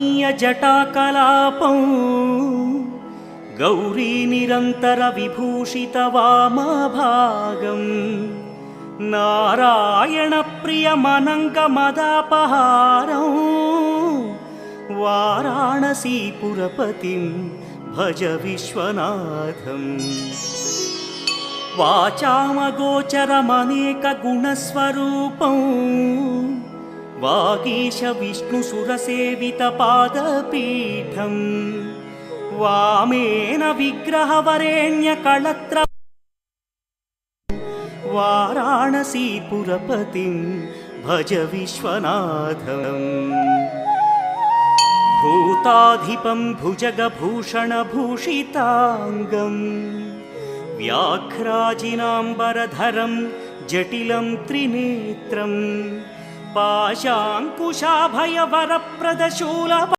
जटाकलापं गौरी निरंतर विभूषित वामभागं नारायण प्रियमनङ्गमदापहारं वाराणसीपुरपतिं भज विश्वनाथं। वाचामगोचरमनेकगुणस्वरूपं वागीश विष्णुसुरसेवितपादपीठं वामेन विग्रहवरेण्यकळत्र वाराणसीपुरपतिं भज विश्वनाथं। भूताधिपं भुजगभूषणभूषिताङ्गं व्याघ्राजिनाम्बरधरं जटिलं त्रिनेत्रं पाशाङ्कुशाभयवरप्रदशूल